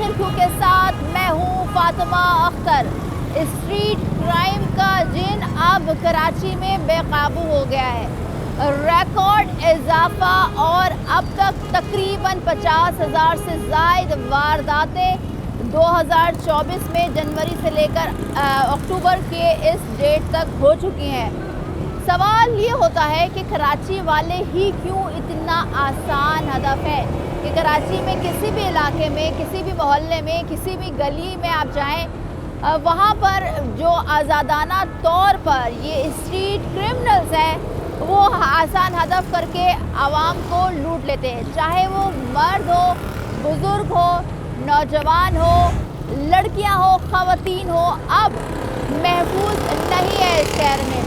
आखिर क्यों के साथ मैं हूँ फातिमा अख्तर। स्ट्रीट क्राइम का जिन अब कराची में बेकाबू हो गया है। रिकॉर्ड इजाफा और अब तक तकरीबन 50,000 से ज़ायद वारदातें 2024 में जनवरी से लेकर अक्टूबर के इस डेट तक हो चुकी हैं। सवाल ये होता है कि कराची वाले ही क्यों इतना आसान हदफ है कि कराची में किसी भी इलाके में, किसी भी मोहल्ले में, किसी भी गली में आप जाएं, वहाँ पर जो आज़ादाना तौर पर ये स्ट्रीट क्रिमिनल्स हैं वो आसान हदफ करके आवाम को लूट लेते हैं। चाहे वो मर्द हो, बुज़ुर्ग हो, नौजवान हो, लड़कियां हो, ख़वातीन हो, अब महफूज नहीं है इस शहर में।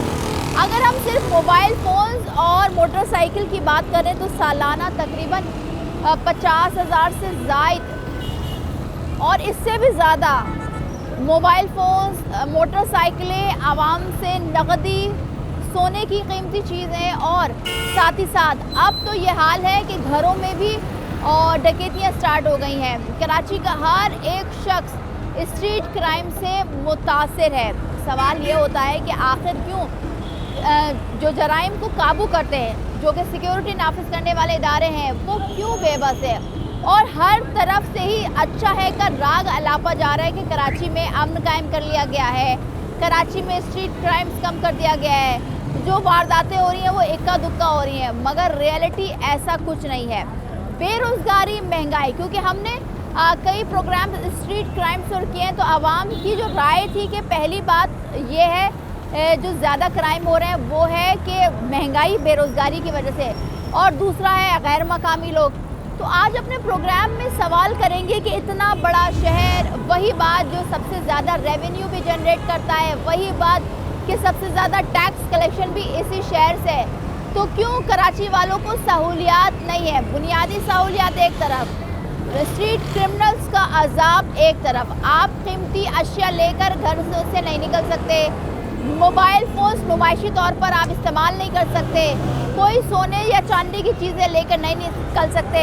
अगर हम सिर्फ मोबाइल फ़ोन्स और मोटरसाइकिल की बात करें तो सालाना तकरीबन 50,000 से ज़ायद और इससे भी ज़्यादा मोबाइल फ़ोन्स, मोटरसाइकिलें आवाम से नकदी, सोने की कीमती चीज़ें और साथ ही साथ अब तो ये हाल है कि घरों में भी और डकैतियाँ स्टार्ट हो गई हैं। कराची का हर एक शख्स स्ट्रीट क्राइम से मुतासिर है। सवाल ये होता है कि आखिर क्यों जो जराइम को काबू करते हैं, जो कि सिक्योरिटी नाफिज करने वाले इदारे हैं, वो क्यों बेबस है और हर तरफ से ही अच्छा है का राग अलापा जा रहा है कि कराची में अमन कायम कर लिया गया है, कराची में स्ट्रीट क्राइम्स कम कर दिया गया है, जो वारदातें हो रही हैं वो इक्का दुक्का हो रही हैं। मगर रियलिटी ऐसा कुछ नहीं है। बेरोज़गारी, महंगाई, क्योंकि हमने कई प्रोग्राम स्ट्रीट क्राइम्स और किए हैं तो आवाम की जो राय थी कि पहली बात ये है जो ज़्यादा क्राइम हो रहे हैं वो है कि महंगाई, बेरोज़गारी की वजह से, और दूसरा है गैर मकामी लोग। तो आज अपने प्रोग्राम में सवाल करेंगे कि इतना बड़ा शहर, वही बात जो सबसे ज़्यादा रेवेन्यू भी जनरेट करता है, वही बात कि सबसे ज़्यादा टैक्स कलेक्शन भी इसी शहर से है, तो क्यों कराची वालों को सहूलियात नहीं है? बुनियादी सहूलियात एक तरफ, स्ट्रीट क्रिमिनल्स का अजाब एक तरफ। आप कीमती अशिया लेकर घर से नहीं निकल सकते, मोबाइल फ़ोन्स नुमाइशी तौर पर आप इस्तेमाल नहीं कर सकते, कोई सोने या चांदी की चीज़ें लेकर नहीं निकल सकते।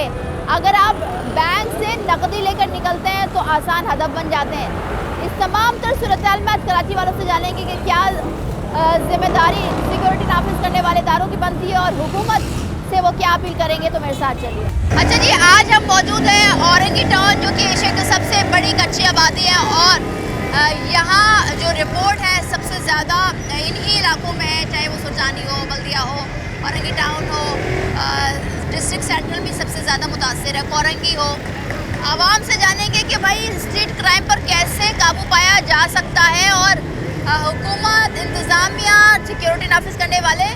अगर आप बैंक से नकदी लेकर निकलते हैं तो आसान हदफ बन जाते हैं। इस तमाम तर सूरत हाल में आज कराची वालों से जानेंगे कि क्या जिम्मेदारी सिक्योरिटी नाफिज करने वाले इदारों की बनती है और हुकूमत से वो क्या अपील करेंगे। तो मेरे साथ चलिए। अच्छा जी, आज हम मौजूद हैं औरंगी टाउन, जो कि एशिया की सबसे बड़ी कच्ची आबादी है और यहाँ जो रिपोर्ट है सबसे ज़्यादा इन्हीं इलाकों में है, चाहे वो सुरजानी हो, बल्दिया हो, औरंगी टाउन हो, डिस्ट्रिक्ट सेंट्रल भी सबसे ज़्यादा मुतासिर है, कोरंगी हो। आवाम से जानेंगे कि भाई स्ट्रीट क्राइम पर कैसे काबू पाया जा सकता है और हुकूमत, इंतज़ामिया, सिक्योरिटी नाफिज करने वाले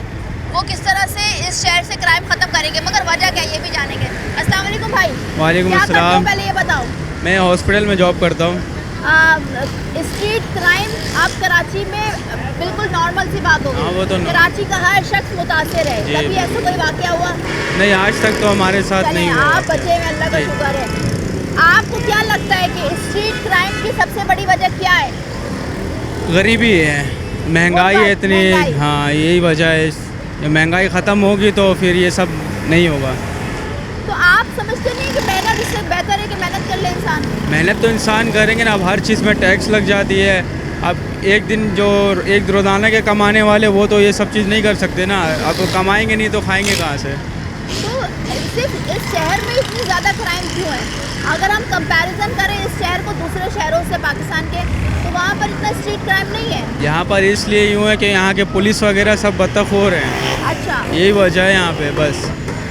वो किस तरह से इस शहर से क्राइम ख़त्म करेंगे। मगर वजह क्या, ये भी जानेंगे। अस्सलाम वालेकुम भाई। वालेकुम अस्सलाम। पहले ये बताओ। मैं हॉस्पिटल में जॉब करता हूँ। स्ट्रीट क्राइम अब कराची में बिल्कुल नॉर्मल सी बात हो गई। वो तो कराची का हर शख्स मुतासिर है। कभी ऐसा कोई वाकया हुआ? नहीं, आज तक तो हमारे साथ नहीं हुआ। आप बचे हैं, अल्लाह का शुक्र है। आपको क्या लगता है कि स्ट्रीट क्राइम की सबसे बड़ी वजह क्या है? गरीबी है, महंगाई है इतनी। हाँ, यही वजह है। जब महंगाई ख़त्म होगी तो फिर ये सब नहीं होगा। तो आप समझते नहीं कि मेहनत इससे बेहतर है कि मेहनत कर ले इंसान? मेहनत तो इंसान करेंगे ना, अब हर चीज़ में टैक्स लग जाती है। अब एक दिन जो एक रोज़ाना के कमाने वाले वो तो ये सब चीज़ नहीं कर सकते ना। अब वो कमाएंगे नहीं तो खाएंगे कहाँ से? तो सिर्फ इस शहर में इतनी ज़्यादा क्राइम क्यों है? अगर हम कंपैरिजन करें इस शहर को दूसरे शहरों से पाकिस्तान के, तो वहाँ पर इतना स्ट्रीट क्राइम नहीं है। यहाँ पर इसलिए यूँ है कि यहाँ के पुलिस वगैरह सब बदतखोर हैं। अच्छा, यही वजह है यहाँ पे बस।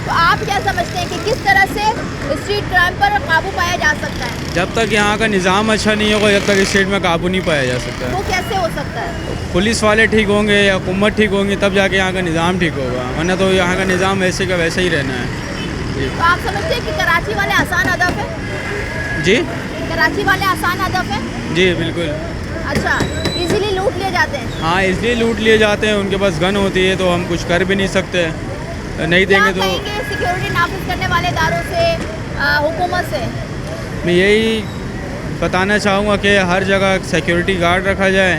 तो आप क्या समझते हैं कि किस तरह से स्ट्रीट क्राइम पर काबू पाया जा सकता है? जब तक यहाँ का निज़ाम अच्छा नहीं होगा, जब तक स्ट्रीट में काबू नहीं पाया जा सकता है। वो कैसे हो सकता है? पुलिस वाले ठीक होंगे या हुकूमत ठीक होंगी तब जाके यहाँ का निज़ाम ठीक होगा, वरना तो यहाँ का निज़ाम वैसे का वैसे ही रहना है। जी। तो आप समझते हैं कि कराची वाले आसान हदफ है? जी, कराची वाले आसान हदफ है? जी बिल्कुल। अच्छा, इजीली लूट लिए जाते हैं? हाँ, इसलिए लूट लिए जाते हैं। उनके पास गन होती है तो हम कुछ कर भी नहीं सकते, नहीं देंगे तो। सिक्योरिटी नाफिज करने वाले इदारों से, हुकूमत से मैं यही बताना चाहूँगा कि हर जगह सिक्योरिटी गार्ड रखा जाए।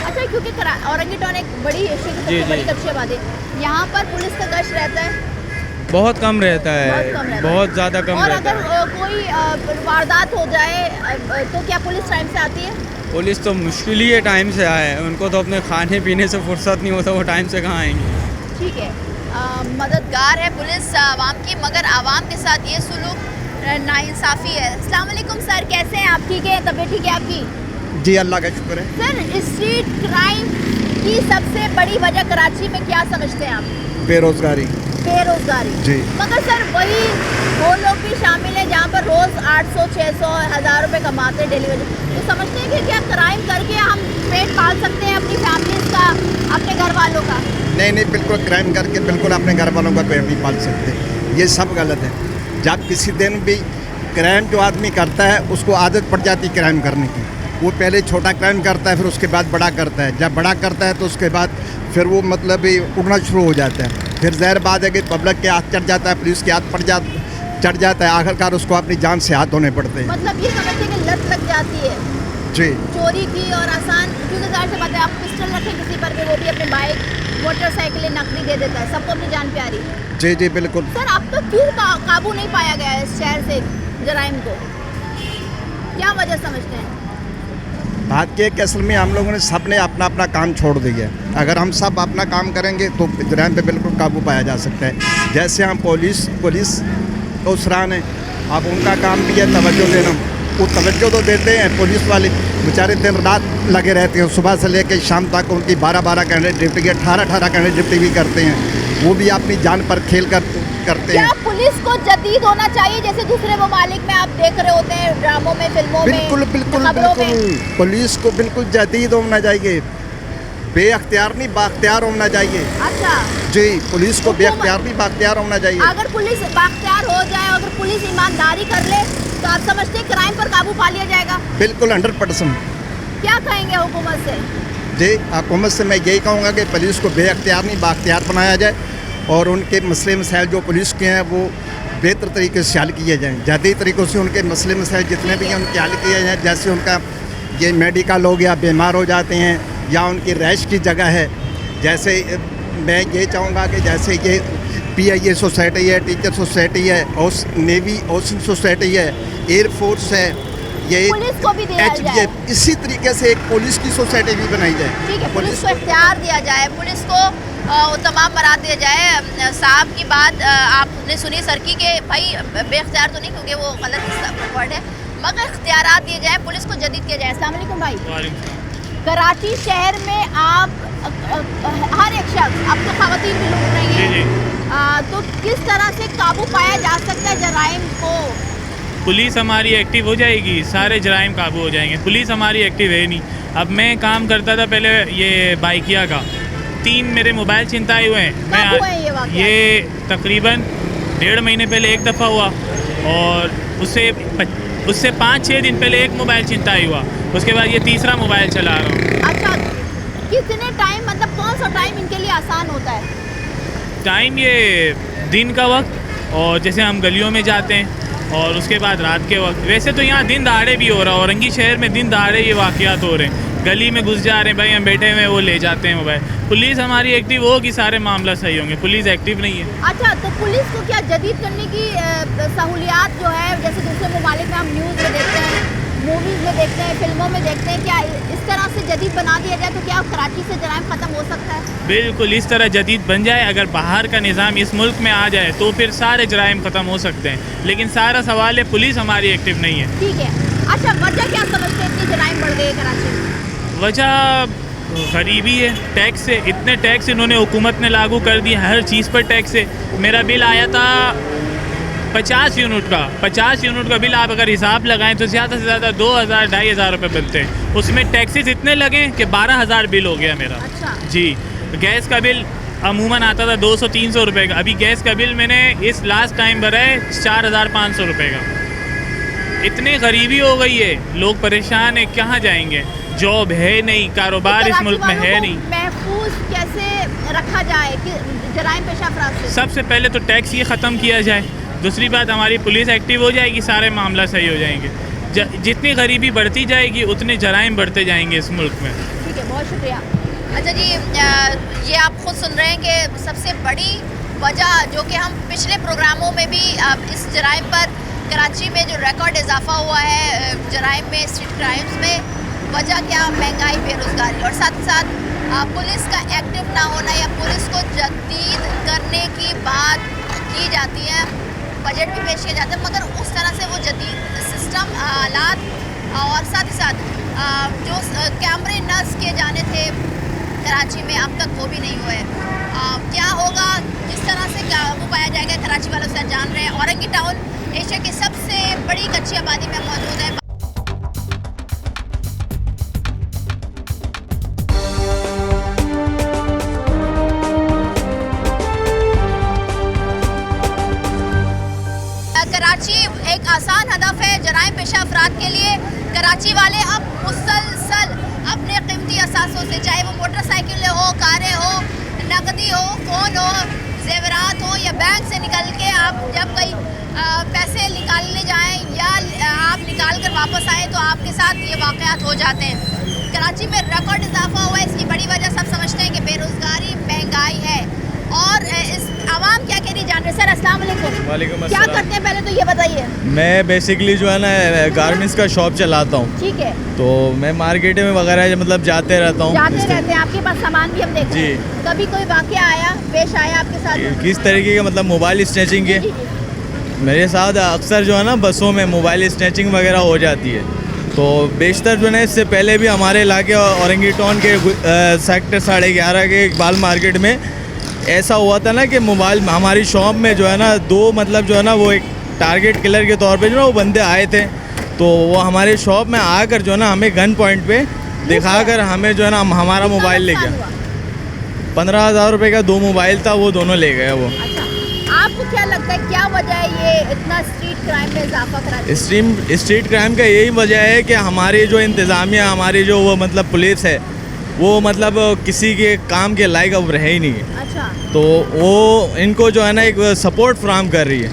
अच्छा, क्योंकि औरंगी टाउन एक बड़ी कच्ची आबादी, यहाँ पर पुलिस का गश्त रहता है? बहुत कम रहता है, बहुत कम रहता है। बहुत ज़्यादा कम और रहता अगर है। कोई वारदात हो जाए तो क्या पुलिस टाइम से आती है? पुलिस तो मुश्किल ही है टाइम से आए, उनको तो अपने खाने पीने से फुर्सत नहीं होता, वो टाइम से कहाँ आएंगे। ठीक है, मददगार है पुलिस आवाम की, मगर आवाम के साथ ये सुलूक नाइंसाफ़ी है। अस्सलाम वालेकुम सर, कैसे हैं आप? ठीक है, तबीयत ठीक है आपकी? जी अल्लाह का शुक्र है। सर, स्ट्रीट क्राइम की सबसे बड़ी वजह कराची में क्या समझते हैं आप? बेरोजगारी। बेरोजगारी। जी। मगर सर वही वो लोग भी शामिल हैं जहाँ पर रोज़ 800, 600, 1000 रुपये कमाते हैं डेली वेज। तो समझते हैं कि क्या क्राइम करके हम पेट पाल सकते हैं अपनी फैमिलीज का, अपने घर वालों का? नहीं, बिल्कुल क्राइम करके बिल्कुल अपने घर वालों का पेट नहीं पाल सकते, ये सब गलत है। जब किसी दिन भी क्राइम जो आदमी करता है उसको आदत पड़ जाती है क्राइम करने की। वो पहले छोटा क्राइम करता है, फिर उसके बाद बड़ा करता है। जब बड़ा करता है तो उसके बाद फिर वो मतलब उड़ना शुरू हो जाता है। फिर ज़ाहिर बात है कि पब्लिक के हाथ चढ़ जाता है, पुलिस के हाथ चढ़ जाता है, आखिरकार उसको अपनी जान से हाथ धोने पड़ते हैं। मतलब ये समझते हैं कि लत लग जाती है जी। चोरी की और आसान, क्योंकि ज़ाहिर सी बात है आप पिस्टल रखें किसी पर भी, वो भी अपने बाइक, मोटरसाइकिल नकदी दे देता है, सबको अपनी जान प्यारी। जी बिल्कुल। सर, अब तक क्यों काबू नहीं पाया गया है इस शहर से जराइम को? क्या वजह समझते हैं? बात की है कि असल में हम लोगों ने सब ने अपना अपना काम छोड़ दिया है। अगर हम सब अपना काम करेंगे तो जराइम पे बिल्कुल काबू पाया जा सकता है। जैसे हम पुलिस तो सराहन है, अब उनका काम भी है तवज्जो देना। वो तवज्जो तो देते हैं, पुलिस वाले बेचारे दिन रात लगे रहते हैं, सुबह से लेकर शाम तक उनकी 12-12 घंटे ड्यूटी, 18-18 घंटे ड्यूटी भी करते हैं। वो भी अपनी जान पर खेल कर करते हैं। क्या पुलिस को जदीद होना चाहिए, जैसे दूसरे ममालिक में आप देख रहे होते हैं ड्रामों में, फिल्मों में, खबरों में? पुलिस को बिल्कुल जदीद होना चाहिए, बेअख्तियार नहीं बाख्तियार होना चाहिए। अच्छा जी, पुलिस को बेअख्तियार नहीं बाख्तियार होना चाहिए। अगर पुलिस बाख्तियार हो जाए, अगर पुलिस ईमानदारी कर ले तो आप समझते हैं क्राइम पर काबू पा लिया जाएगा? बिल्कुल 100%। क्या कहेंगे हुकूमत से? जी, हुकूमत से मैं यही कहूँगा कि पुलिस को बेअख्तियार नहीं बाख्तियार बनाया जाए और उनके मसले मसाइल जो पुलिस के हैं वो बेहतर तरीके से हल किए जाएँ। जदीद तरीक़ों से उनके मसले मसाइल जितने भी हैं उनके हल किए जाएँ। जैसे उनका ये मेडिकल हो गया, बीमार हो जाते हैं, या उनकी रहाइश की जगह है। जैसे मैं ये चाहूँगा कि जैसे ये PIA सोसाइटी है, टीचर सोसाइटी है, नेवी ओशन सोसाइटी है, एयरफोर्स है, ये पुलिस को भी दिया जाए। इसी तरीके से एक पुलिस की सोसाइटी भी बनाई जाए। ठीक है, पुलिस को इख्तियार दिया जाए, पुलिस को तमाम बना दिया जाए। साहब की बात आपने सुनी सर की कि भाई बेख्तियार तो नहीं, क्योंकि वो गलत वर्ड है, मगर इख्तियारात दिए जाए, पुलिस को जदीद किया जाए। अस्सलाम वालेकुम भाई। कराची शहर में आप हर एक शख्स, अब तो ख़वातीन भी लूट रही हैं, तो किस तरह से काबू पाया जा सकता है जराइम को? पुलिस हमारी एक्टिव हो जाएगी, सारे जराइम काबू हो जाएंगे। पुलिस हमारी एक्टिव है नहीं। अब मैं काम करता था पहले ये बाइकिया का, 3 मेरे मोबाइल छिनताए हुए हैं। कब हुआ है ये वाक़या? ये तकरीबन 1.5 महीने पहले एक दफ़ा हुआ, और उससे 5-6 दिन पहले एक मोबाइल छिनताई हुआ। उसके बाद ये तीसरा मोबाइल चला रहा हूँ। अच्छा, कितने टाइम, मतलब कौन सा टाइम इनके लिए आसान होता है? टाइम ये दिन का वक्त, और जैसे हम गलियों में जाते हैं, और उसके बाद रात के वक्त। वैसे तो यहाँ दिन दहाड़े भी हो रहा है, औरंगी शहर में दिन दहाड़े ये वाक़यात हो रहे हैं। गली में घुस जा रहे हैं, भाई हम बैठे हुए, वो ले जाते हैं मोबाइल। पुलिस हमारी एक्टिव होगी, सारे मामला सही होंगे। पुलिस एक्टिव नहीं है। अच्छा, तो पुलिस को क्या जदीद करने की सहूलियात जो है, जैसे दूसरे ममालिक में हम न्यूज़ में देखते हैं, मूवीज़ में देखते हैं, फिल्मों में देखते हैं, क्या इस तरह से जदीद बना दिया जाए तो क्या कराची से जराइम ख़त्म हो सकता है? बिल्कुल इस तरह जदीद बन जाए, अगर बाहर का निज़ाम इस मुल्क में आ जाए तो फिर सारे जराइम ख़त्म हो सकते हैं। लेकिन सारा सवाल है पुलिस हमारी एक्टिव नहीं है। ठीक है। अच्छा, वजह क्या समझते हैं इतनी जराइम बढ़ गई है कराची में? वजह गरीबी है, टैक्स है। इतने टैक्स इन्होंने हुकूमत ने लागू कर दिए, हर चीज़ पर टैक्स है। मेरा बिल आया था 50 यूनिट का। 50 यूनिट का बिल आप अगर हिसाब लगाएं तो ज़्यादा से ज़्यादा 2,000-2,500 रुपये बनते हैं। उसमें टैक्सेस इतने लगे कि 12,000 बिल हो गया मेरा। अच्छा जी। गैस का बिल अमूमन आता था 200-300 रुपये का, अभी गैस का बिल मैंने इस लास्ट टाइम भरा है 4,500 रुपये का। इतनी गरीबी हो गई है, लोग परेशान हैं, कहाँ जाएंगे? जॉब है नहीं, कारोबार इस मुल्क में है नहीं। महफूज कैसे रखा जाए कि जराइम पेशा अफराद से? सबसे पहले तो टैक्स ये ख़त्म किया जाए। दूसरी बात, हमारी पुलिस एक्टिव हो जाएगी, सारे मामला सही हो जाएंगे। जितनी गरीबी बढ़ती जाएगी उतने जराइम बढ़ते जाएंगे इस मुल्क में। ठीक है, बहुत शुक्रिया। अच्छा जी, ये आप खुद सुन रहे हैं कि सबसे बड़ी वजह जो कि हम पिछले प्रोग्रामों में भी इस जराइम पर कराची में जो रिकॉर्ड इजाफा हुआ है जराइम में, स्ट्रीट क्राइम्स में, वजह क्या, महंगाई, बेरोज़गारी और साथ साथ पुलिस का एक्टिव ना होना या पुलिस को जदीद करने की बात की जाती है, बजट भी पेश किया जाता है, मगर उस तरह से वो जदीद सिस्टम, आलात और साथ ही साथ जो कैमरे नस्ब किए जाने थे कराची में अब तक वो भी नहीं हुए। क्या होगा, किस तरह से काबू पाया जाएगा, कराची वालों से जान रहे हैं। औरंगी टाउन एशिया की सबसे बड़ी कच्ची आबादी में मौजूद है। कराची एक आसान हदफ है जराइम पेशा अफराद के लिए। कराची वाले अब मुसलसल अपने कीमती असासों से, चाहे वो मोटरसाइकिलें हो, कारें हो, नकदी हो, फ़ोन हो, जेवरात हो या बैंक से निकल के आप जब कहीं पैसे निकालने जाएं या आप निकाल कर वापस आएँ तो आपके साथ ये वाक़यात हो जाते हैं। कराची में रिकॉर्ड इजाफा हुआ है, इसकी बड़ी वजह सब समझते हैं कि बेरोज़गारी, महंगाई है। और इस आवाम क्या कह रही जान रहे। सर अस्सलाम वालेकुम। वालेकुम क्या अस्सलाम। करते हैं पहले तो ये बताइए। मैं बेसिकली जो है ना गारमेंट्स का शॉप चलाता हूँ, ठीक है, तो मैं मार्केट में वगैरह मतलब जाते रहता हूँ। जाते रहते हैं, आपके पास सामान भी हम देखते जी। हैं। कभी कोई वाकया आया, पेश आया आपके साथ? किस तरीके के, मतलब मोबाइल स्नैचिंग के? जी, जी, जी। मेरे साथ अक्सर जो है ना बसों में मोबाइल स्नैचिंग वगैरह हो जाती है। तो बेशतर जो है इससे पहले भी हमारे इलाके औरंगी टाउन के सेक्टर 11.5 के इकबाल मार्केट में ऐसा हुआ था ना कि मोबाइल हमारी शॉप में जो है ना दो मतलब जो है ना वो एक टारगेट किलर के तौर पे जो ना वो बंदे आए थे। तो वो हमारे शॉप में आकर जो है ना हमें गन पॉइंट पे दिखाकर हमें जो है ना हमारा मोबाइल ले गया। 15,000 रुपये का 2 मोबाइल था, वो दोनों ले गए वो। अच्छा, आपको क्या लगता है क्या वजह है ये इतना स्ट्रीट क्राइम में इजाफा करा? स्ट्रीट क्राइम का यही वजह है कि हमारी जो इंतज़ामिया, हमारी जो वो मतलब पुलिस है, वो मतलब किसी के काम के लायक अब रहे ही नहीं है। अच्छा, तो वो इनको जो है ना एक सपोर्ट फ्राहम कर रही है,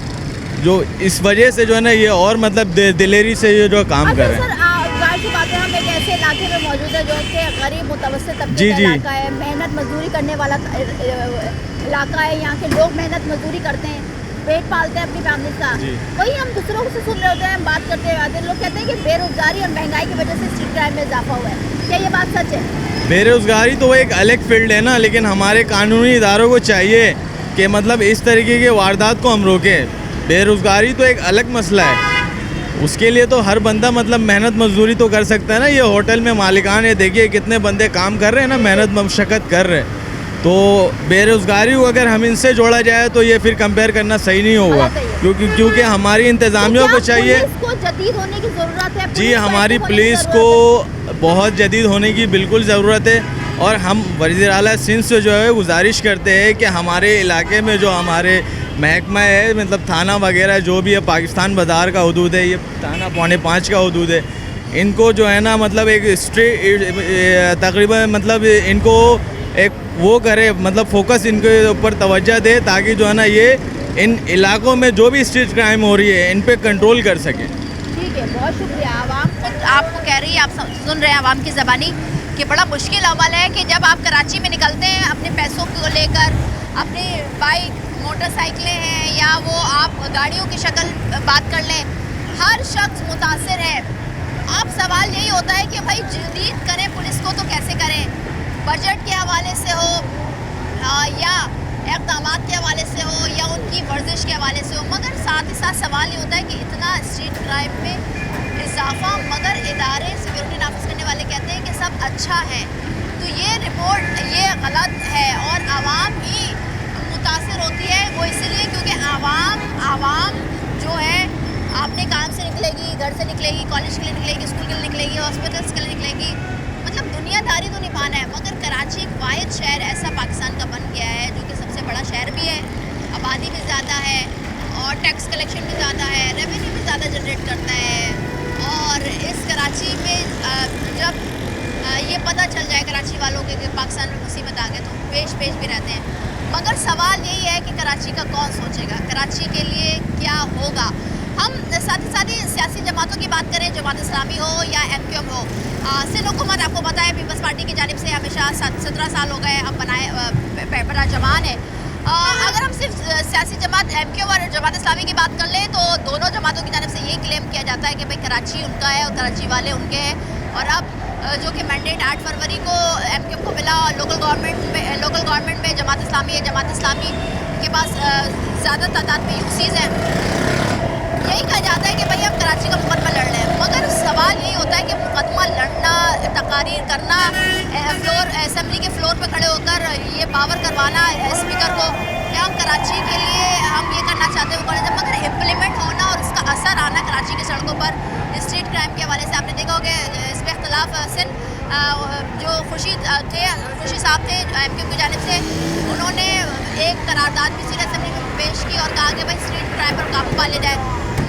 जो इस वजह से जो है ना ये और मतलब दिलेरी से ये जो काम कर रहे हैं। जाहिर सी बात है, हम एक ऐसे इलाके में मौजूद है जो कि गरीब मुतवस्सित तबके जी, का जी। इलाका है, मेहनत मजदूरी करने वाला इलाका है। यहाँ के लोग मेहनत मजदूरी करते हैं, पेट पालते हैं अपनी फैमिली का। जी। वही हम दूसरों से सुन रहे होते हैं, हम बात करते हैं, लोग कहते हैं कि बेरोजगारी और महंगाई की वजह से स्ट्रीट क्राइम में इजाफा हुआ है। क्या ये बात सच है? बेरोज़गारी तो वो एक अलग फील्ड है ना, लेकिन हमारे कानूनी इदारों को चाहिए कि मतलब इस तरीके के वारदात को हम रोकें। बेरोज़गारी तो एक अलग मसला है, उसके लिए तो हर बंदा मतलब मेहनत मजदूरी तो कर सकता है ना। ये होटल में मालिकान है, देखिए कितने बंदे काम कर रहे हैं ना, मेहनत मशक्क़त कर रहे हैं। तो बेरोज़गारी को अगर हम इनसे जोड़ा जाए तो ये फिर कंपेयर करना सही नहीं होगा, क्योंकि हमारी इंतज़ामिया को चाहिए। पुलिस को जदीद होने की ज़रूरत है। जी, हमारी पुलिस को बहुत जदीद होने की बिल्कुल ज़रूरत है। और हम वज़ीर आला सिंध से जो है गुजारिश करते हैं कि हमारे इलाके में जो हमारे महकमा है, मतलब थाना वगैरह जो भी है, पाकिस्तान बाज़ार का हदूद है, ये थाना 4.5 का हदूद है, इनको जो है ना मतलब एक तकरीबन मतलब इनको एक वो करे, मतलब फोकस इनके ऊपर तवज्जो दे, ताकि जो है ना ये इन इलाकों में जो भी स्ट्रीट क्राइम हो रही है इन पे कंट्रोल कर सके। ठीक है, बहुत शुक्रिया। आवाम खुद आपको कह रही है, आप सुन रहे हैं आवाम की ज़बानी कि बड़ा मुश्किल अमल है कि जब आप कराची में निकलते हैं अपने पैसों को लेकर, अपनी बाइक, मोटरसाइकिलें हैं या वो आप गाड़ियों की शक्ल बात कर लें, हर शख्स मुतासिर है। अब सवाल यही होता है कि भाई जदीद करें पुलिस को तो कैसे करें, बजट के हवाले से हो या इक़दामात के हवाले से हो या उनकी वर्जिश के हवाले से हो, मगर साथ ही साथ सवाल ये होता है कि इतना स्ट्रीट क्राइम में इजाफा, मगर इदारे सिक्योरिटी नाफिज करने वाले कहते हैं कि सब अच्छा है। तो ये रिपोर्ट ये गलत है और आवाम ही मुतासिर होती है। वो इसलिए क्योंकि आवाम जो है अपने काम से निकलेगी, घर से निकलेगी, कॉलेज के लिए निकलेगी, स्कूल के लिए निकलेगी, हॉस्पिटल्स के लिए निकलेगी, मतलब दुनियादारी तो निभाना है। मगर कराची एक वाहिद शहर ऐसा पाकिस्तान का बन गया है जो कि सबसे बड़ा शहर भी है, आबादी भी ज़्यादा है और टैक्स कलेक्शन भी ज़्यादा है, रेवेन्यू भी ज़्यादा जनरेट करता है। और इस कराची में जब ये पता चल जाए कराची वालों के कि पाकिस्तान में मुसीबत आ गई तो पेश भी रहते हैं। मगर सवाल यही है कि कराची का कौन सोचेगा, कराची के लिए क्या होगा। हम साथ ही सियासी जमातों की बात करें, जमात इस्लामी हो या MQM हो, सिंध हुकूमत आपको पता है पीपल्स पार्टी की जानिब से हमेशा 17 साल हो गए अब बनाए बड़ा जवान है। अगर हम सिर्फ सियासी जमात एमक्यू और जमात इस्लामी की बात कर लें तो दोनों जमातों की तरफ से यही क्लेम किया जाता है कि भाई कराची उनका है और कराची वाले उनके हैं। और अब जो कि मैंडेट 8 फरवरी को एमक्यू को मिला और लोकल गवर्नमेंट में जमात इस्लामी के पास ज़्यादा तादाद में यूसीज़ हैं। यही कहा जाता है कि भाई हम कराची का मुकदमा लड़ रहे हैं, मगर सवाल यही होता है कि मुकदमा लड़ना, तकारीर करना, असेंबली के फ्लोर पे खड़े होकर ये पावर करवाना स्पीकर को कि हम कराची के लिए हम ये करना चाहते हैं वो करना चाहते हैं, मगर इम्प्लीमेंट होना और उसका असर आना कराची की सड़कों पर स्ट्रीट क्राइम के हवाले से आपने देखा होगा। इस पर इख्तलाफ जो खुशी साहब थे एमक्यू की जानिब से, उन्होंने एक करारदाद भी सीनियर असेंबली में पेश की और कहा कि भाई स्ट्रीट क्राइम पर काबू पा लिया जाए,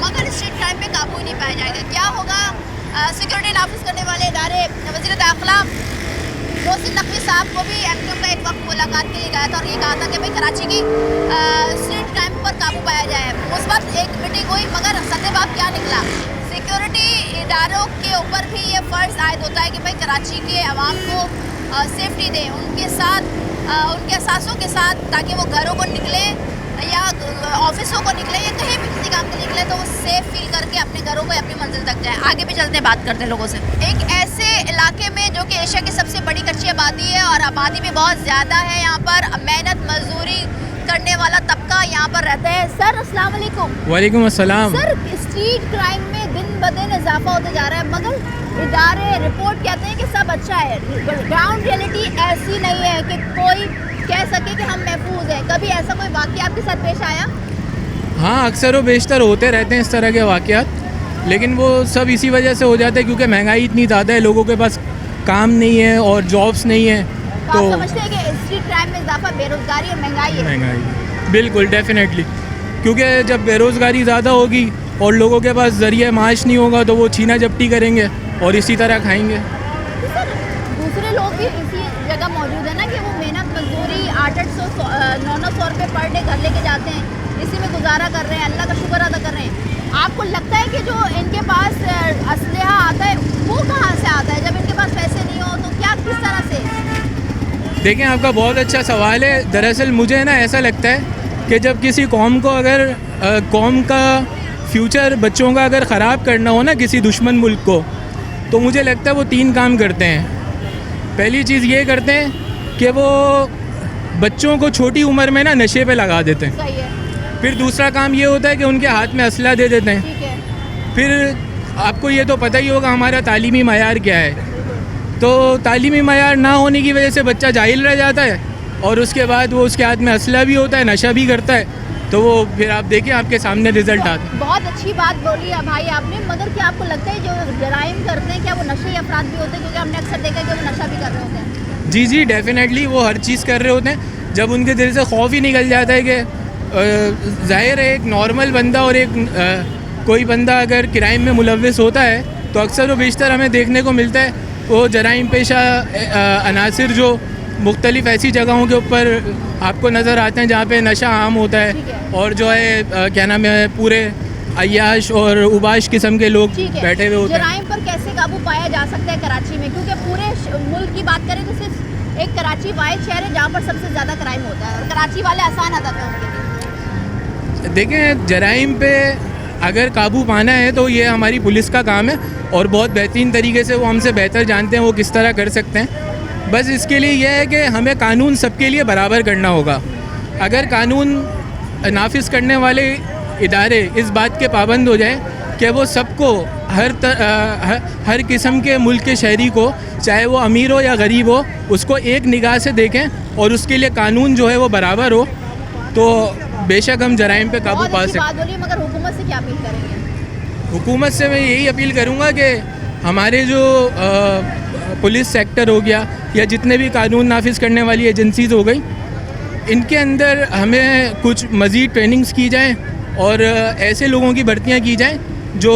मगर स्ट्रीट क्राइम पे काबू ही नहीं पाया जाएगा। क्या होगा? सिक्योरिटी नाफिज करने वाले इदारे वज़ीर दाखिला मोहसिन नकवी साहब को भी एमक्यू का एक वक्त मुलाकात के लिए गया था और ये कहा था कि भाई कराची की स्ट्रीट क्राइम पर काबू पाया जाए। उस वक्त एक मीटिंग हुई, मगर सद्देबाब क्या निकला? सिक्योरिटी इदारों के ऊपर भी ये फ़र्ज़ आयद होता है कि भाई कराची के अवाम को सेफ्टी दें, उनके साथ उनके असासों के साथ, ताकि वो घरों को निकले या ऑफिसों को निकले या कहीं भी किसी काम के लिए निकले तो वो सेफ फील करके अपने घरों को अपनी मंजिल तक जाए। आगे भी चलते बात करते हैं लोगों से। एक ऐसे इलाके में जो कि एशिया की सबसे बड़ी कच्ची आबादी है और आबादी भी बहुत ज़्यादा है, यहाँ पर मेहनत मजदूरी करने वाला तबका यहाँ पर रहता है। सर अस्सलाम वालेकुम। वालेकुम अस्सलाम। सर स्ट्रीट क्राइम में दिन ब दिन इजाफा होते जा रहा है, मगर इदारे रिपोर्ट कहते हैं कि सब अच्छा है। ग्राउंड रियलिटी ऐसी नहीं है कि कोई कह सके कि हम महफूज हैं। कभी ऐसा कोई वाक़या आपके साथ पेश आया? हाँ, अक्सर व बेशतर होते रहते हैं इस तरह के वाक़यात, लेकिन वो सब इसी वजह से हो जाते हैं क्योंकि महंगाई इतनी ज़्यादा है, लोगों के पास काम नहीं है और जॉब्स नहीं है। तो आप समझते हैं कि स्ट्रीट क्राइम में इजाफा बेरोज़गारी और महंगाई है? महंगाई बिल्कुल डेफिनेटली, क्योंकि जब बेरोज़गारी ज़्यादा होगी और लोगों के पास ज़रिए माश नहीं होगा तो वो छीना झपटी करेंगे और इसी तरह खाएंगे। सर दूसरे लोग भी इसी जगह मौजूद है ना कि वो मेहनत मजदूरी 800-900 रुपये पर डे घर लेके जाते हैं, इसी में गुजारा कर रहे हैं, अल्लाह का शुक्र अदा कर रहे हैं। आपको लगता है कि जो इनके पास असलहा आता है वो कहाँ से आता है? जब इनके पास पैसे नहीं हो तो क्या, किस तरह से? देखें, आपका बहुत अच्छा सवाल है। दरअसल मुझे ना ऐसा लगता है कि जब किसी कौम को अगर कौम का फ्यूचर बच्चों का अगर ख़राब करना हो ना किसी दुश्मन मुल्क को, तो मुझे लगता है वो 3 काम करते हैं। पहली चीज़ ये करते हैं कि वो बच्चों को छोटी उम्र में ना नशे पे लगा देते हैं। सही है। फिर दूसरा काम ये होता है कि उनके हाथ में असला दे देते हैं। ठीक है। फिर आपको ये तो पता ही होगा हमारा तालीमी मयार क्या है, तो तालीमी मयार ना होने की वजह से बच्चा जाहिल रह जाता है और उसके बाद वो उसके हाथ में असला भी होता है, नशा भी करता है, तो वो फिर आप देखिए आपके सामने रिजल्ट आते हैं। बहुत अच्छी बात बोली है भाई आपने, मगर क्या आपको लगता है जो जराइम करते हैं क्या वो नशे अपराध भी होते हैं? क्योंकि हमने अक्सर देखा कि वो नशा भी कर रहे होते हैं। जी डेफिनेटली वो हर चीज़ कर रहे होते हैं। जब उनके दिल से खौफ ही निकल जाता है कि ज़ाहिर है एक नॉर्मल बंदा और एक कोई बंदा अगर क्राइम में मुलव्विस होता है तो अक्सर व बेशतर हमें देखने को मिलता है वो जराइम पेशा अनासिर जो मुख्तलिफ ऐसी जगहों के ऊपर आपको नज़र आते हैं जहाँ पे नशा आम होता है और जो है क्या नाम है पूरे अय्याश और उबाश किस्म के लोग बैठे हुए होते हैं। जराइम पर कैसे काबू पाया जा सकता है कराची में? क्योंकि पूरे मुल्क की बात करें तो सिर्फ एक कराची वाहिद शहर है जहाँ पर सबसे ज़्यादा क्राइम होता है और कराची वाले आसान हदफ है उनके लिए। देखें, जराइम पे अगर काबू पाना है तो ये हमारी पुलिस का काम है और बहुत बेहतरीन तरीके से वो हमसे बेहतर जानते हैं वो किस तरह कर सकते हैं। बस इसके लिए यह है कि हमें कानून सबके लिए बराबर करना होगा। अगर कानून नाफिज करने वाले इदारे इस बात के पाबंद हो जाएं कि वो सबको हर किस्म के मुल्क के शहरी को, चाहे वो अमीर हो या गरीब हो, उसको एक निगाह से देखें और उसके लिए कानून जो है वो बराबर हो, तो बेशक हम जराइम पे काबू पा सकते हैं। मगर हुकूमत से क्या अपील करेंगे? हुकूमत से मैं यही अपील करूँगा कि हमारे जो पुलिस सेक्टर हो गया या जितने भी कानून नाफिज करने वाली एजेंसीज़ हो गई, इनके अंदर हमें कुछ मज़ीद ट्रेनिंग्स की जाएँ और ऐसे लोगों की भर्तियाँ की जाएँ जो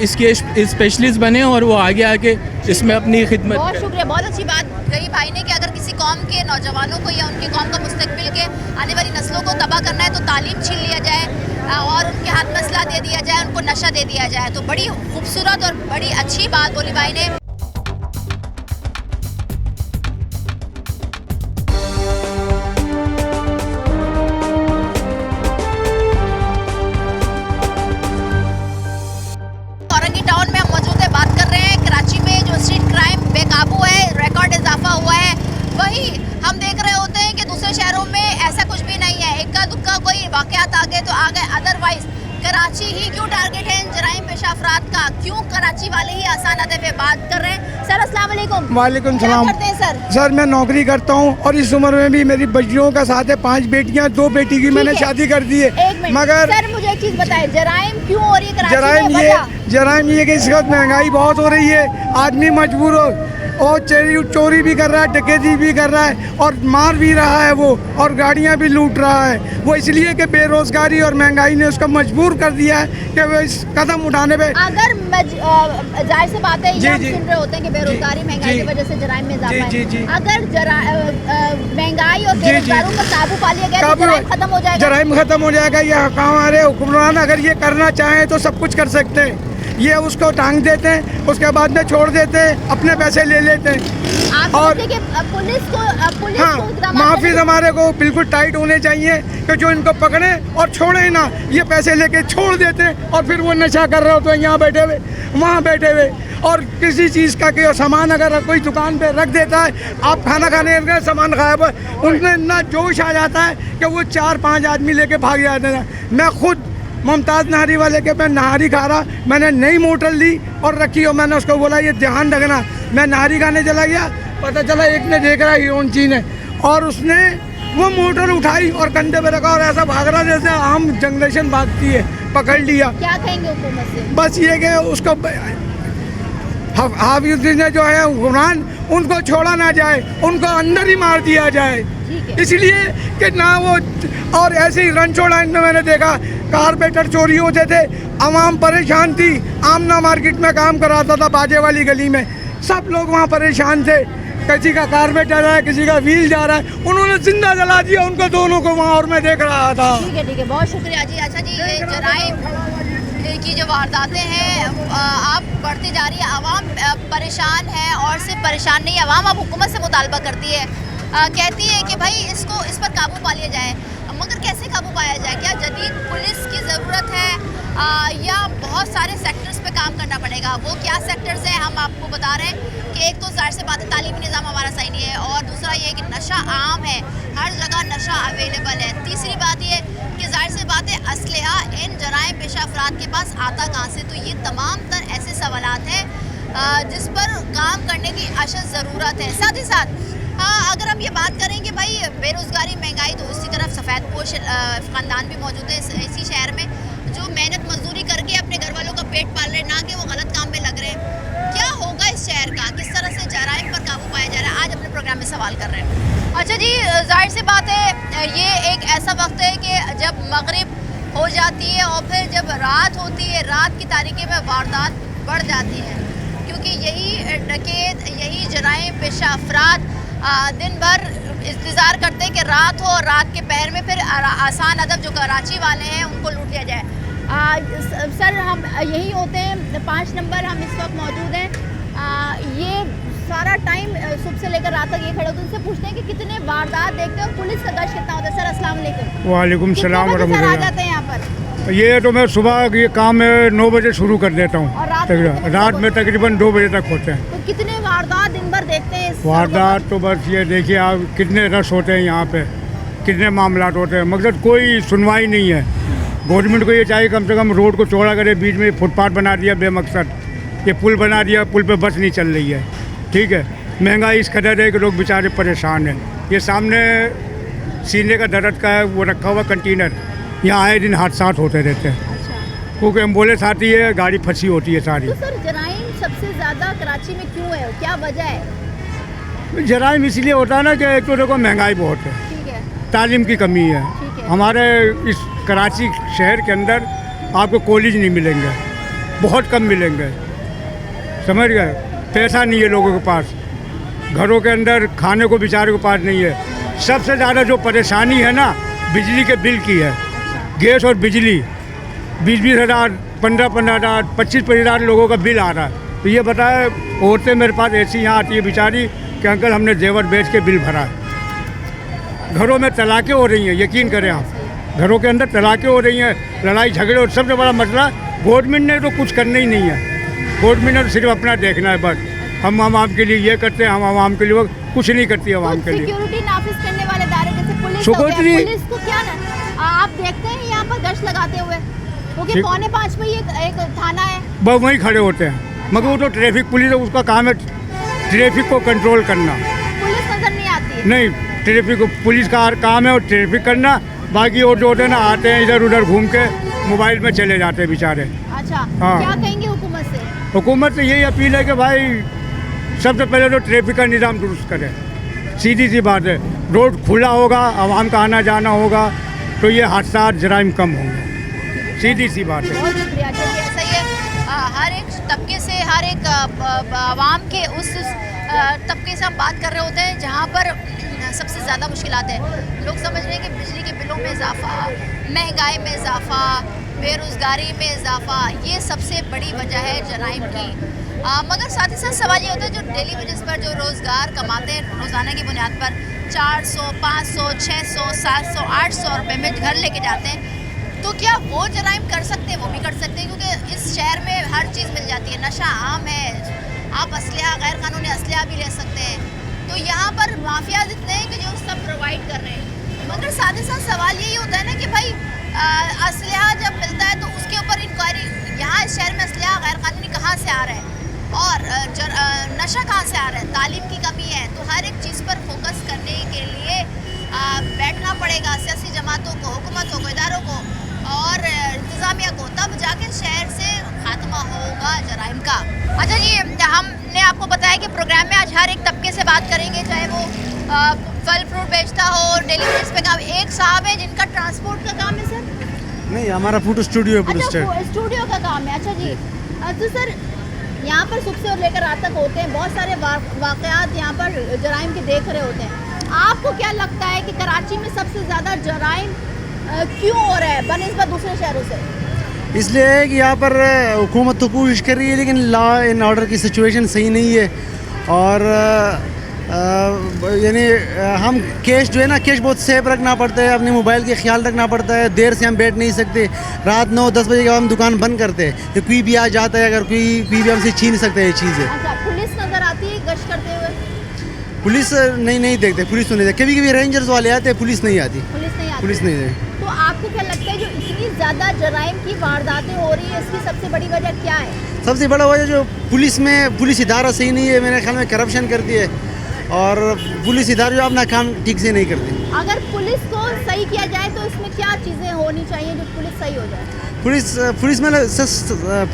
इसके स्पेशलिस्ट बने और वो आगे आके इसमें अपनी खिदमत। बहुत शुक्रिया, बहुत अच्छी बात कही भाई ने कि अगर किसी कौम के नौजवानों को या उनके कौम का मुस्तकबिल के आने वाली नस्लों को तबाह करना है तो तालीम छीन लिया जाए और उनके हाथ में असला दे दिया जाए, उनको नशा दे दिया जाए। तो बड़ी खूबसूरत और बड़ी अच्छी बात बोली भाई ने। वालेकुम। वालेकुम क्या सलाम। करते हैं सर? सर मैं नौकरी करता हूँ और इस उम्र में भी मेरी बच्चियों का साथ है, 5 बेटियाँ, 2 बेटी की मैंने ठीक है। शादी कर दी है। एक मिनट मगर सर, मुझे एक चीज बताएं, जराइम क्यों हो रही है कराची जराइम में? ये वजह? जराइम ये कि इस वक्त महंगाई बहुत हो रही है, आदमी मजबूर हो और चोरी भी कर रहा है, डकैती भी कर रहा है और मार भी रहा है वो, और गाड़ियाँ भी लूट रहा है वो, इसलिए कि बेरोजगारी और महंगाई ने उसको मजबूर कर दिया है कि वो इस कदम उठाने पे। अगर जाहिर सी बात है, ये जी, हम जी। सुन रहे होते हैं कि बेरोजगारी महंगाई जी। की वजह से जराइम में इजाफा जी, है। जी। अगर महंगाई और जी, जी। बेरोजगारों पर काबू पा लिया गया तो काबू- जराइम खत्म हो जाएगा। जराइम खत्म हो जाएगा। ये हमारे हुक्मरान अगर ये करना चाहें तो सब कुछ कर सकते हैं, ये उसको टांग देते हैं, उसके बाद में छोड़ देते हैं, अपने पैसे ले लेते हैं। आप और- समझते हैं कि पुलिस को हाँ, इक़दाम माफिज करने- हमारे को बिल्कुल टाइट होने चाहिए कि जो इनको पकड़े और छोड़े ना, ये पैसे लेके छोड़ देते हैं और फिर वो नशा कर रहे हो तो यहाँ बैठे हुए, वहाँ बैठे हुए, और किसी चीज़ का कि सामान अगर कोई दुकान पे रख देता है, आप खाना खाने का सामान गायब है, उनमें इतना जोश आ जाता है कि वो 4-5 आदमी लेके भाग जाते हैं। मैं खुद मुमताज़ नहारी वाले के मैं नहारी खा रहा, मैंने नई मोटर ली और रखी और मैंने उसको बोला ये ध्यान रखना। मैं नहारी खाने चला गया, पता चला एक ने देख रहा हीरोइन चीन है और उसने वो मोटर उठाई और कंधे पे रखा और ऐसा भाग रहा जैसे आम जनरेशन भागती है, पकड़ लिया। क्या कहेंगे हुकूमत से? बस ये कि उसको हाफिजुद्दीन ने जो है हुक्मरान, उनको छोड़ा ना जाए, उनको अंदर ही मार दिया जाए, ठीक है। इसलिए कि ना वो। और ऐसे ही रणछोड़ में मैंने देखा कारपेटर चोरी होते थे, आवाम परेशान थी, आमना मार्केट में काम कराता था बाजे वाली गली में, सब लोग वहाँ परेशान थे, किसी का कारपेटर है, किसी का व्हील जा रहा है, उन्होंने जिंदा जला दिया उनको दोनों को वहाँ, और मैं देख रहा था। ठीक है, बहुत शुक्रिया जी। अच्छा जी, ये जराइम की जो वारदातें हैं आप बढ़ती जा रही है, आवाम परेशान है, और सिर्फ परेशान नहीं, आवाम अब हुकूमत से मुतालबा करती है, कहती है कि भाई इस पर काबू पा लिया जाए। मगर कैसे काबू पाया जाए? क्या जदीद पुलिस की ज़रूरत है या बहुत सारे सेक्टर्स पे काम करना पड़ेगा? वो क्या सेक्टर्स हैं हम आपको बता रहे हैं कि एक तो ज़ाहिर सी बात है तालीमी निज़ाम हमारा सही नहीं है, और दूसरा ये कि नशा आम है, हर जगह नशा अवेलेबल है। तीसरी बात ये कि ज़ाहिर सी बात है असलहा इन जराइम पेशा अफराद के पास आता कहाँ से? तो ये तमाम तर ऐसे सवालात हैं जिस पर काम करने की अशद ज़रूरत है। साथ ही साथ अगर हम ये बात करें कि भाई बेरोज़गारी, महंगाई, तो उसी तरफ सफ़ेद पोश ख़ानदान भी मौजूद है इसी शहर में, जो मेहनत मजदूरी करके अपने घर वालों का पेट पाल रहे हैं, ना कि वो गलत काम में लग रहे हैं। क्या होगा इस शहर का? किस तरह से जराइम पर काबू पाया जा रहा है? आज अपने प्रोग्राम में सवाल कर रहे हैं। अच्छा जी, जाहिर सी बात है ये एक ऐसा वक्त है कि जब मगरिब हो जाती है और फिर जब रात होती है, रात की तारीकी में वारदात बढ़ जाती है, क्योंकि यही डकैत, यही जराइम पेशा अफराद दिन भर इंतज़ार करते हैं कि रात हो, और रात के पहर में फिर आसान अदब जो कराची वाले हैं उनको लूट लिया जाए। सर हम यही होते हैं, 5 नंबर हम इस वक्त मौजूद हैं। ये सारा टाइम सुबह से लेकर रात तक ये खड़े होते हैं, उनसे पूछते हैं कि कितने वारदात देखते हैं और पुलिस का गश्त कितना होता है? सर अस्सलाम वालेकुम। वालेकुम सलाम कितने बजे सर आ वरहमतुल्लाह। जाते हैं यहाँ पर? ये तो मैं सुबह ये काम 9 बजे शुरू कर देता और हूँ, रात में कितने रात बजे? में तकरीबन 2 बजे तक होते हैं। तो कितने वारदात दिन भर देखते हैं इस वारदात तो बस ये देखिए आप कितने रश होते हैं यहाँ पे, कितने मामलात होते हैं, मगर कोई सुनवाई नहीं है। गवर्नमेंट को ये चाहिए कम से कम रोड को चौड़ा करे, बीच में फुटपाथ बना दिया बेमकसद, ये पुल बना दिया, पुल पे बस नहीं चल रही है, ठीक है। महंगाई इस कदर है कि लोग बेचारे परेशान हैं। ये सामने सीने का दर्द का है वो रखा हुआ कंटेनर, यहाँ आए दिन हादसा होते रहते हैं, क्योंकि एम्बुलेंस आती है, गाड़ी फंसी होती है सारी। तो सर जराइम सबसे ज़्यादा कराची में क्यों है? क्या वजह है? जराइम इसलिए होता है ना कि एक तो देखो महंगाई बहुत है, ठीक है, तालीम की कमी है। ठीक है। हमारे इस कराची शहर के अंदर आपको कॉलेज नहीं मिलेंगे, बहुत कम मिलेंगे, समझ गए। पैसा नहीं है लोगों के पास, घरों के अंदर खाने को बेचारे के पास नहीं है। सबसे ज़्यादा जो परेशानी है ना बिजली के बिल की है, गैस और बिजली 20-20 हज़ार, 15-15 हज़ार, 25-25 हज़ार लोगों का बिल आ रहा है। तो ये बताए औरतें मेरे पास ऐसी यहाँ आती है बेचारी कि अंकल हमने जेवर बेच के बिल भरा है। घरों में तलाक़ें हो रही हैं, यकीन करें आप, घरों के अंदर तलाक़ें हो रही हैं, लड़ाई झगड़े, और सबसे बड़ा मसला गवर्नमेंट ने तो कुछ करना ही नहीं है। गवर्नमेंट ने तो सिर्फ अपना देखना है बस, हम आवाम के लिए ये करते हैं, हम आवाम के लिए वो कुछ नहीं करती आवाम के लिए। सिक्योरिटी नाफिज करने वाले इदारे जैसे पुलिस हो गया, सिक्योरिटी- पुलिस को क्या ना आप देखते हैं यहाँ पर गश्त लगाते हुए, क्योंकि ठीक। 4:45 पे एक थाना है। बस वहीं खड़े होते हैं, मगर वो तो ट्रैफिक पुलिस है, उसका काम है ट्रैफिक को कंट्रोल करना। पुलिस नजर नहीं आती है? नहीं, ट्रैफिक को पुलिस का हर काम है और ट्रैफिक करना। बाकी और जो होते हैं ना, आते हैं इधर उधर घूम के मोबाइल में चले जाते हैं बेचारे। अच्छा, हाँ। क्या कहेंगे हुकूमत से? हुकूमत से यही अपील है कि भाई सबसे पहले तो ट्रैफिक का निज़ाम दुरुस्त करें। सीधी सी बात है, रोड खुला होगा, आवाम का आना जाना होगा तो ये हादसा जराइम कम होंगे। सीधी सी बात है। बहुत शुक्रिया। चलिए, ऐसा ही है, हर एक तबके से, हर एक आवाम के उस तबके से हम बात कर रहे होते हैं जहाँ पर सबसे ज़्यादा मुश्किलात है। लोग समझ रहे हैं कि बिजली के बिलों में इजाफा, महंगाई में इजाफा, बेरोज़गारी में इजाफा, ये सबसे बड़ी वजह है जराइम की। मगर साथ ही साथ सवाल ये होता है, जो डेली बेसिस पर जो रोज़गार कमाते हैं रोज़ाना की बुनियाद पर 400, 500, 600, 700, 800 रुपये में घर लेके जाते हैं, तो क्या वो जराइम कर सकते हैं? वो भी कर सकते हैं, क्योंकि इस शहर में हर चीज़ मिल जाती है, नशा आम है, आप असलहा, गैर कानूनी असलहा भी ले सकते हैं। तो यहाँ पर माफिया इतने हैं कि जो सब प्रोवाइड कर रहे हैं। मगर साथ ही साथ सवाल यही होता है ना कि भाई असलहा जब मिलता है तो उसके ऊपर इंक्वायरी, यहाँ इस शहर में असलहा गैर कानूनी कहाँ से आ रहा है और नशा कहाँ से आ रहा है, तालीम की कमी है। तो हर एक चीज़ पर फोकस करने के लिए बैठना पड़ेगा सियासी जमातों को, हुकूमतों को, इदारों को और इंतज़ामिया को, तब जाके शहर से खात्मा होगा जराइम का। अच्छा जी, हमने आपको बताया कि प्रोग्राम में आज हर एक तबके से बात करेंगे, चाहे वो फल फ्रूट बेचता हो, डेली बेसिस पे काम। एक साहब है जिनका ट्रांसपोर्ट का काम है सर? नहीं, हमारा फोटो स्टूडियो है। अच्छा, स्टूडियो का काम है। अच्छा जी, तो सर यहाँ पर सुबह से और लेकर रात तक होते हैं, बहुत सारे वाक़यात यहाँ पर जराइम के देख रहे होते हैं। आपको क्या लगता है कि कराची में सबसे ज़्यादा जराइम क्यों हो रहा है बनिस्बत दूसरे शहरों से? इसलिए है कि यहाँ पर हुकूमत तो कोशिश कर रही है, लेकिन लॉ एंड ऑर्डर की सिचुएशन सही नहीं है। और यानी हम कैश जो है ना, कैश बहुत सेफ रखना पड़ता है, अपने मोबाइल का ख्याल रखना पड़ता है। देर से हम बैठ नहीं सकते, रात 9-10 बजे के बाद हम दुकान बंद करते हैं, तो कोई भी आ जाता है, अगर कोई भी हमसे छीन सकता है ये चीज़ें। अच्छा, पुलिस नज़र आती है गश्त करते हुए? पुलिस नहीं देखते, पुलिस तो नहीं देखते। कभी कभी रेंजर्स वाले आते हैं, पुलिस नहीं आती। पुलिस नहीं देखती। तो आपको क्या लगता है जो इतनी ज़्यादा जराइम की वारदातें हो रही है, इसकी सबसे बड़ी वजह क्या है? सबसे बड़ा वजह जो पुलिस इदारा सही नहीं है, मेरे ख्याल में करप्शन करती है, और पुलिस इदारा जो अपना काम ठीक से नहीं करती। अगर पुलिस को सही किया जाए तो इसमें क्या चीज़ें होनी चाहिए जो पुलिस सही हो जाए? पुलिस में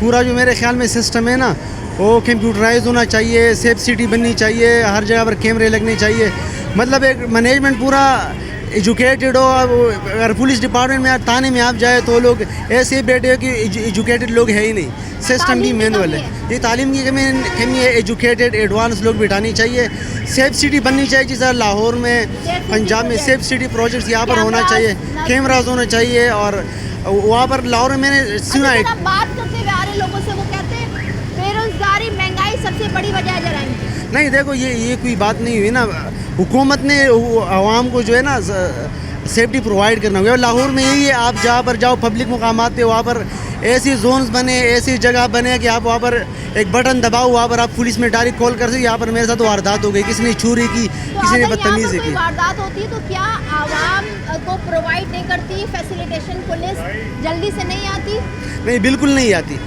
पूरा जो मेरे ख्याल में सिस्टम है ना, वो कंप्यूटराइज होना चाहिए, सेफ सिटी बननी चाहिए, हर जगह पर कैमरे लगने चाहिए। मतलब एक मैनेजमेंट पूरा एजुकेटेड हो। अगर पुलिस डिपार्टमेंट में थाने में आप जाए तो लोग ऐसे बैठे हो कि एजुकेटेड लोग है ही नहीं, सिस्टम भी मैनुअल है। ये तालीम की कमी है, एजुकेटेड एडवांस लोग बिठानी चाहिए। सेफ सिटी बननी चाहिए, जैसा लाहौर में, पंजाब में सेफ सिटी प्रोजेक्ट्स यहाँ पर होना चाहिए, कैमराज होना चाहिए। और वहाँ पर लाहौर में मैंने सुना है, बात करते हुए आ रहे लोगों से, वो कहते हैं बेरोजगारी, महंगाई सबसे बड़ी वजह है जराइम की। नहीं देखो, ये कोई बात नहीं हुई ना। हुकूमत ने आवाम को जो है ना सेफ्टी प्रोवाइड करना होगा। लाहौर में यही है, आप जहाँ पर जाओ पब्लिक मुकामात पे, वहाँ पर ऐसी जोन्स बने, ऐसी जगह बने कि आप वहाँ पर एक बटन दबाओ, वहाँ पर आप पुलिस में डायरेक्ट कॉल कर सकते। यहाँ पर मेरे साथ वारदात हो गई, किसी ने चोरी की, किसी ने बदतमीजी की। वारदात होती है तो क्या आवाम को प्रोवाइड नहीं करती फैसिलिटेशन? पुलिस जल्दी से नहीं आती? नहीं, बिल्कुल नहीं आती।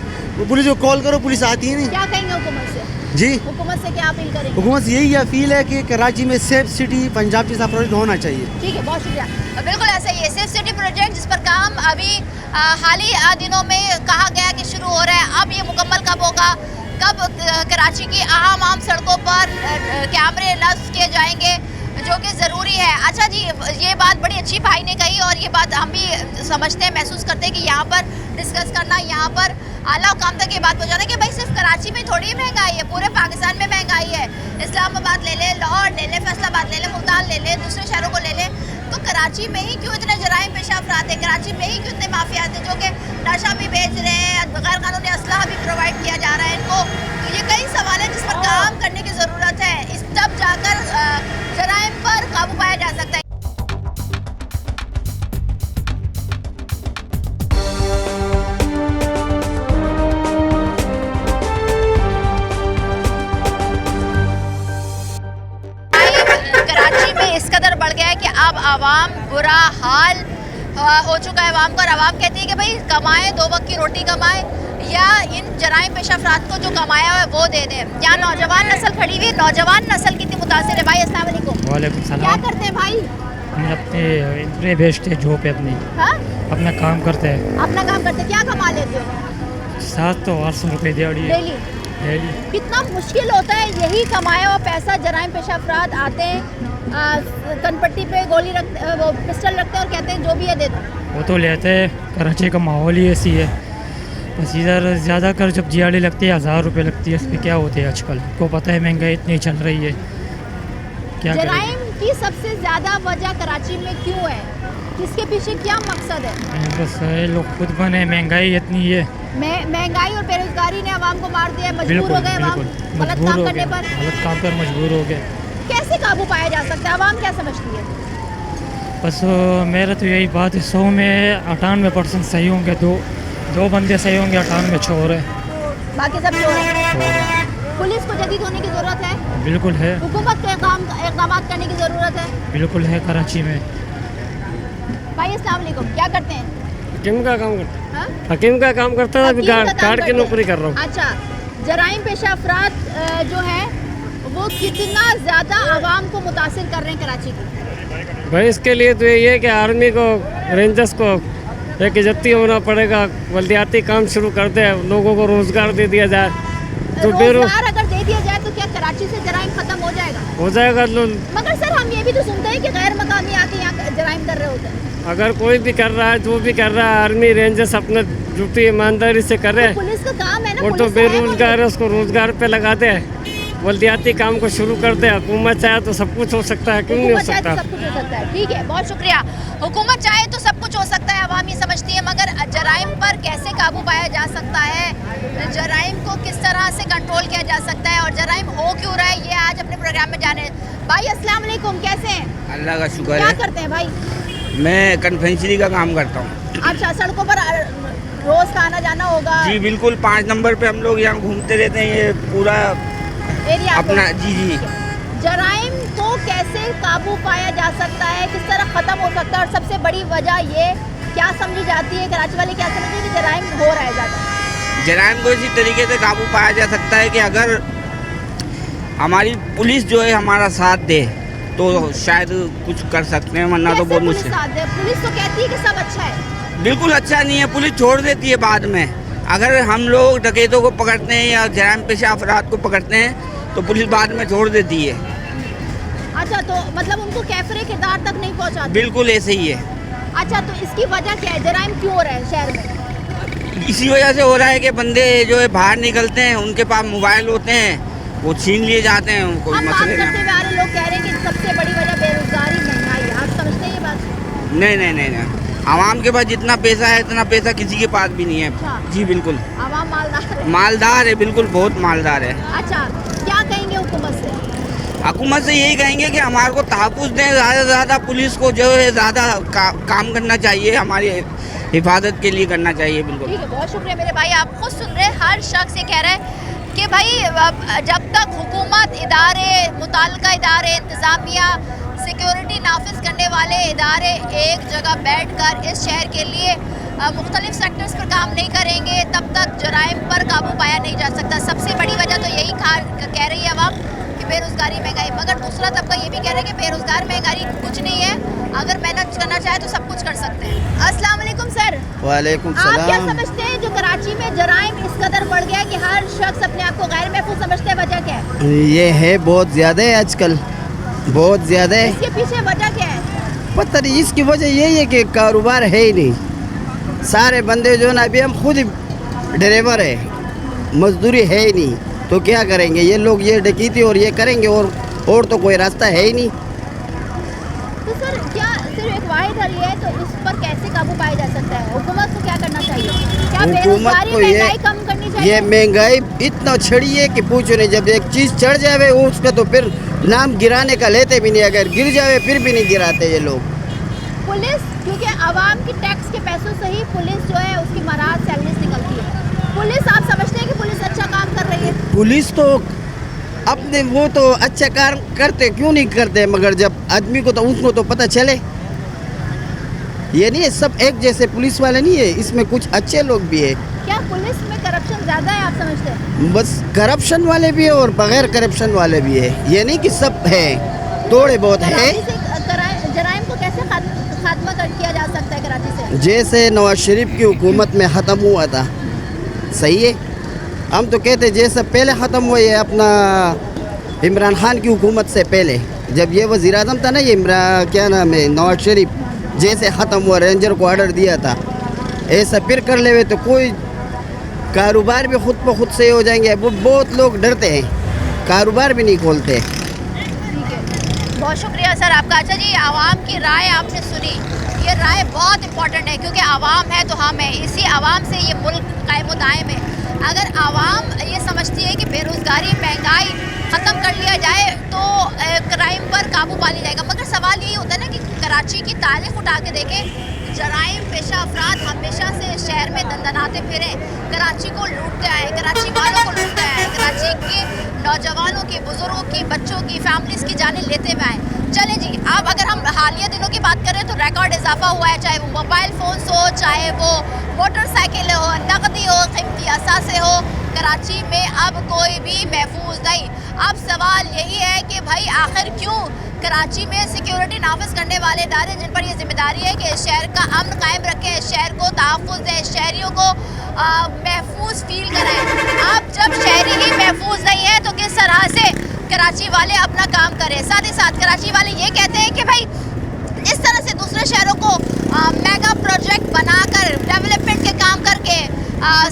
पुलिस को कॉल करो, पुलिस आती ही नहीं। क्या कहेंगे हुकूमत से? जी, हुकूमत से क्या अपील करेंगे? हुकूमत से यही अपील है कि कराची में सेफ सिटी पंजाब जैसा प्रोजेक्ट होना चाहिए। ठीक है, बहुत शुक्रिया। बिल्कुल ऐसा ही है, सेफ सिटी प्रोजेक्ट जिस पर काम अभी हाल ही दिनों में कहा गया कि शुरू हो रहा है। अब ये मुकम्मल कब होगा, कब कराची की आम सड़कों पर कैमरे नस्ब किए जाएंगे, जो कि ज़रूरी है। अच्छा जी, ये बात बड़ी अच्छी भाई ने कही और ये बात हम भी समझते हैं, महसूस करते हैं कि यहाँ पर डिस्कस करना, यहाँ पर आला हुकाम तक ये बात पहुँचाना कि भाई सिर्फ कराची में थोड़ी महंगाई है, पूरे पाकिस्तान में महंगाई है। इस्लामाबाद ले ले, लाहौर ले ले, फैसलाबाद ले ले, मुल्तान ले ले, दूसरे शहरों को ले ले, तो कराची में ही क्यों इतने जराइम पेशा अफराद हैं? कराची में ही क्यों इतने माफियात हैं जो कि नशा भी बेच रहे हैं, गैर कानूनी असलहा भी प्रोवाइड किया जा रहा है इनको? तो ये कई सवाल हैं जिस पर काम करने की ज़रूरत है। इस तब जाकर जराइम पर काबू पाया जा सकता है। कराची में इस कदर बढ़ गया है कि अब आवाम बुरा हाल हो चुका है आवाम को, और आवाम कहती है कि भाई कमाएं, 2 वक्त की रोटी कमाएं, या इन जराइम पेशा अफराद को जो कमाया हुआ है वो दे दें। यहाँ नौजवान नस्ल खड़ी हुई नौजवान नस्ल कितनी मुतासिर है। भाई अस्सलाम वालेकुम। वालेकुम क्या सलाम। करते हैं भाई? हम अपने इतने बेचते हैं जॉब पे अपनी, हाँ, अपना काम करते हैं। अपना काम करते हैं, क्या कमा लेते हो 700-800 रुपये दिहाड़ी है डेली? डेली। कितना मुश्किल होता है यही कमाया हुआ पैसा, जराइम पेशा अफराद आते हैं कनपट्टी पे गोली रखते, वो पिस्टल रखते हैं और कहते हैं जो भी है दे दो। वो तो लेते हैं, कराची का माहौल ही ऐसी है। बस इधर ज़्यादा कर जब दिहाड़ी लगती है 1000 रुपये लगती है, इस पर क्या होते हैं आजकल को पता है, महंगाई इतनी चल रही है, क्या करें। जराइम की सबसे ज़्यादा वजह कराची में क्यों है, इसके पीछे क्या मकसद है? बस ये लोग खुद बने, महंगाई इतनी है। महंगाई और बेरोजगारी ने आवाम को मार दिया, मजबूर बिल्कुल हो गए आवाम बिल्कुल गलत मजबूर काम हो करने गए, पर। गलत काम कर मजबूर हो गए। कैसे काबू पाया जा सकता है, आवाम क्या समझती है? बस मेरा तो यही बात है, 100 में 98% सही होंगे, दो बंदे सही होंगे, 98 चोर है। बाकी सब चोर है। पुलिस को जदीद होने की ज़रूरत है, बिल्कुल है, हुकूमत को इक़दाम करने की ज़रूरत है। बिल्कुल है कराची में। भाई अस्सलाम वालेकुम, क्या करते हैं? हकीम का काम करता हाँ? हकीम का काम करता है, अभी वकील का काम गार्ड की करते हैं। नौकरी कर रहा हूँ। अच्छा, जराइम पेशा अफराद जो है वो कितना ज़्यादा आवाम को मुतासिर कर रहे हैं कराची की? भाई इसके लिए तो यही है कि आर्मी को, रेंजर्स को एक इज्जती होना पड़ेगा, बल्दियाती काम शुरू कर दे, लोगों को रोज़गार दे दिया जाए तो रोजगार अगर दे दिया जाए तो क्या कराची से जराइम खत्म हो जाएगा? हो जाएगा। मगर सर हम ये भी तो सुनते हैं कि गैर मकामी आके यहाँ जराइम कर रहे होते हैं। अगर कोई भी कर रहा है, जो भी कर रहा है, आर्मी रेंजर्स अपना ड्यूटी ईमानदारी से करे, तो पुलिस का काम है ना, और तो पुलिस है वो बेरोजगार है उसको रोजगार पे लगा दे, बल्दियाती काम को शुरू कर दे। हुकूमत चाहे तो सब कुछ हो सकता है, क्यों नहीं हो हुकूमत चाहे सकता? तो सब कुछ हो सकता है। ठीक है, बहुत शुक्रिया। हुकूमत चाहे तो सब कुछ हो सकता है, आवाम ये समझती है, मगर जराइम पर कैसे काबू पाया जा सकता है, जराइम को किस तरह से कंट्रोल किया जा सकता है और जराइम हो क्यों रहा है, ये आज अपने प्रोग्राम में जाने। भाई अस्सलाम वालेकुम, कैसे हैं? अल्लाह का शुक्र क्या है। करते हैं भाई? मैं कन्फेंसरी का काम करता हूँ। अच्छा, सड़कों पर रोज का आना जाना होगा? जी बिल्कुल, 5 नंबर पे हम लोग यहाँ घूमते रहते हैं, ये पूरा एरिया अपना। जी जी। जराइम को कैसे काबू पाया जा सकता है, किस तरह ख़त्म हो सकता है, और सबसे बड़ी वजह ये क्या समझी जाती है, कराची वाले क्या समझते हैं कि जराइम हो रहा है ज़्यादा? जराइम को इसी तरीके से काबू पाया जा सकता है कि अगर हमारी पुलिस जो है हमारा साथ दे तो शायद कुछ कर सकते हैं, वरना तो बहुत मुश्किल। पुलिस तो कहती है कि सब अच्छा है। बिल्कुल अच्छा नहीं है, पुलिस छोड़ देती है बाद में। अगर हम लोग डकैतों को पकड़ते हैं या जराइम पेशा अफराद को पकड़ते हैं तो पुलिस बाद में छोड़ देती है। अच्छा, तो मतलब उनको कैफरे किरदार तक नहीं पहुंचाती? बिल्कुल ऐसे ही है। अच्छा, तो इसकी वजह क्या है, जराइम क्यों हो रहा है शहर में? इसी वजह से हो रहा है कि बंदे जो है बाहर निकलते हैं, उनके पास मोबाइल होते हैं, वो छीन लिए जाते हैं। उनको हम बात मसले करते हुए आ रहे लोग कह रहे हैं कि सबसे बड़ी वजह बेरोजगारी, महंगाई। आप समझते हैं ये बात? नहीं नहीं नहीं नहीं, आवाम के पास जितना पैसा है इतना पैसा किसी के पास भी नहीं है। अच्छा। जी बिल्कुल, आवाम मालदार है। मालदार है, बिल्कुल बहुत मालदार है। अच्छा, क्या कहेंगे हुकूमत से? हुकूमत से यही कहेंगे कि हमारे को तहफ़्फ़ुज़ दें, ज़्यादा से ज़्यादा पुलिस को जो है ज़्यादा काम करना चाहिए, हमारी हिफाजत के लिए करना चाहिए। बिल्कुल ठीक है, बहुत शुक्रिया मेरे भाई। आप खुद सुन रहे हैं, हर शख्स ये कह रहा है कि भाई जब तक हुकूमत, इदारे, मुताल्लिका इदारे, इंतज़ामिया, सिक्योरिटी नाफिज करने वाले इदारे एक जगह बैठकर इस शहर के लिए मुख्तलिफ सेक्टर्स पर काम नहीं करेंगे, तब तक जराइम पर काबू पाया नहीं जा सकता। सबसे बड़ी वजह तो यही कह रही है अवाम कि बेरोज़गारी, महंगाई। मगर दूसरा तबका ये भी कह रहा है कि बेरोज़गार, महंगाई कुछ नहीं है, अगर मेहनत करना चाहे तो सब कुछ कर सकते हैं। अस्सलाम वालेकुम सर। वालेकुम आप क्या सलाम। समझते हैं जो कराची में जराइम इस कदर बढ़ गया है कि हर शख्स अपने आप को गैर महफूज समझते हैं, वजह क्या है? ये है बहुत ज़्यादा है आजकल, बहुत ज़्यादा है। इसके पीछे वजह क्या है? पता नहीं, इसकी वजह यही है कि कारोबार है ही नहीं। सारे बंदे जो ना, अभी हम खुद ड्राइवर है, मजदूरी है ही नहीं, तो क्या करेंगे ये लोग? ये डकैती और ये करेंगे, और तो कोई रास्ता है ही नहीं। तो सर क्या सिर्फ एक वाहिद हल ये है, तो इस पर कैसे काबू पाया जा सकता है? हुकूमत को क्या करना चाहिए? क्या हुकूमत बेरोजगारी, को महंगाई कम करनी चाहिए? ये महंगाई इतना चढ़ी है कि पूछो नहीं। जब एक चीज़ चढ़ जावे उसका तो फिर नाम गिराने का लेते भी नहीं, अगर गिर जावे फिर भी नहीं गिराते ये लोग। पुलिस, क्योंकि आवाम की टैक्स के पैसों से ही पुलिस जो है उसकी महाराज सैलरीज निकलती है। पुलिस, आप समझते हैं कि पुलिस अच्छा काम कर रही है? पुलिस तो अपने वो तो अच्छा काम करते, क्यों नहीं करते, मगर जब आदमी को तो उसको तो पता चले। ये नहीं है सब एक जैसे पुलिस वाले नहीं है, इसमें कुछ अच्छे लोग भी है। क्या पुलिस में करप्शन ज़्यादा है, आप समझते हैं? बस करप्शन वाले भी है और बगैर करप्शन वाले भी है, ये नहीं कि सब है, थोड़े बहुत है। जराइम को कैसे खात्मा किया जा सकता है कराची से? जैसे नवाज शरीफ की हुकूमत में ख़त्म हुआ था, सही है। हम तो कहते जैसे पहले ख़त्म हुआ ये अपना इमरान खान की हुकूमत से पहले, जब ये वज़ीर आज़म था ना, ये क्या नाम है, नवाज शरीफ, जैसे ख़त्म हुआ, रेंजर को ऑर्डर दिया था, ऐसा फिर कर ले तो कोई कारोबार भी खुद ब खुद से हो जाएंगे। वो बहुत लोग डरते हैं, कारोबार भी नहीं खोलते। बहुत शुक्रिया सर आपका। अच्छा जी, आवाम की राय आपने सुनी, ये राय बहुत इंपॉर्टेंट है क्योंकि आवाम है तो हम हैं, इसी आवाम से ये मुल्क कायम दायम है। अगर आवाम ये समझती है कि बेरोज़गारी, महंगाई ख़त्म कर लिया जाए तो क्राइम पर काबू पा लिया जाएगा, मगर सवाल यही होता है ना कि कराची की तारीख उठा के देखें, जराइम पेशा अफराद हमेशा से शहर में दंदनाते फिरे, कराची को लूटते आए, कराची वालों को लूटते आए, कराची के नौजवानों की, बुजुर्गों की, बच्चों की, फैमिलीज़ की जानें लेते हुए आए। चले जी, अब अगर हम हालिया दिनों की बात करें तो रिकॉर्ड इजाफा हुआ है, चाहे वो मोबाइल फ़ोन हो, चाहे वो मोटरसाइकिल हो, नकदी हो, कीमती असासे हो, कराची में अब कोई भी महफूज नहीं। अब सवाल यही है कि भाई आखिर क्यों कराची में सिक्योरिटी नाफिज करने वाले इदारे, जिन पर यह जिम्मेदारी है कि शहर का अमन कायम रखें, शहर को तहफ़्फ़ुज़ दें, शहरियों को महफूज फील कराएं, अब जब शहरी ही महफूज नहीं है तो किस तरह से कराची वाले अपना काम करें? साथ ही साथ कराची वाले ये कहते हैं कि भाई इस तरह से दूसरे शहरों को मेगा प्रोजेक्ट बनाकर, डेवलपमेंट के काम करके,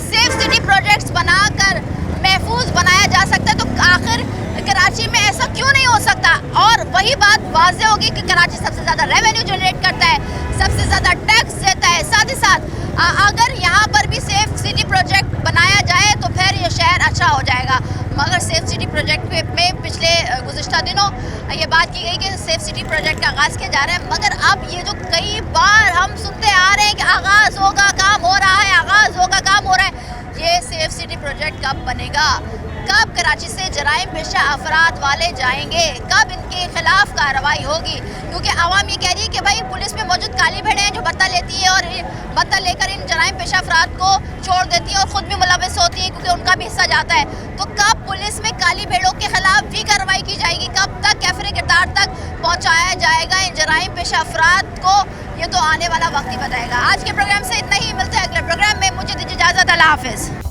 सेफ सिटी प्रोजेक्ट्स बनाकर महफूज बनाया जा सकता है, तो आखिर कराची में ऐसा क्यों नहीं हो सकता? और वही बात वाज़े होगी कि कराची सबसे ज़्यादा रेवेन्यू जनरेट करता है, सबसे ज़्यादा टैक्स देता है। साथ ही साथ अगर यहाँ पर भी सेफ सिटी प्रोजेक्ट बनाया जाए तो फिर ये शहर अच्छा हो जाएगा, मगर सेफ सिटी प्रोजेक्ट में पिछले गुज़िश्ता दिनों ये बात की गई कि सेफ सिटी प्रोजेक्ट का आगाज़ किया जा रहा है, मगर अब ये जो कई बार हम सुनते आ रहे हैं कि आगाज़ होगा, काम हो रहा है, आगाज़ होगा, काम हो रहा है, ये सेफ सिटी प्रोजेक्ट कब बनेगा? कब कराची से जराइम पेशा अफराद वाले जाएंगे? कब इनके खिलाफ कार्रवाई होगी? क्योंकि आवाम ये कह रही है कि भाई पुलिस में मौजूद काली भेड़ें हैं जो बत्ता लेती है और बत्ता लेकर इन जराइम पेशा अफराद को छोड़ देती है और ख़ुद भी मुलविस होती है क्योंकि उनका भी हिस्सा जाता है। तो कब पुलिस में काली भेड़ों के खिलाफ भी कार्रवाई की जाएगी? कब तक कैफरे किरदार तक पहुँचाया जाएगा इन जराइम पेशा अफराद को? ये तो आने वाला वक्त ही बताएगा। आज के प्रोग्राम से इतना ही, मिलते हैं अगले प्रोग्राम में, मुझे दीजिए इजाज़त, अल्लाह हाफ़िज़।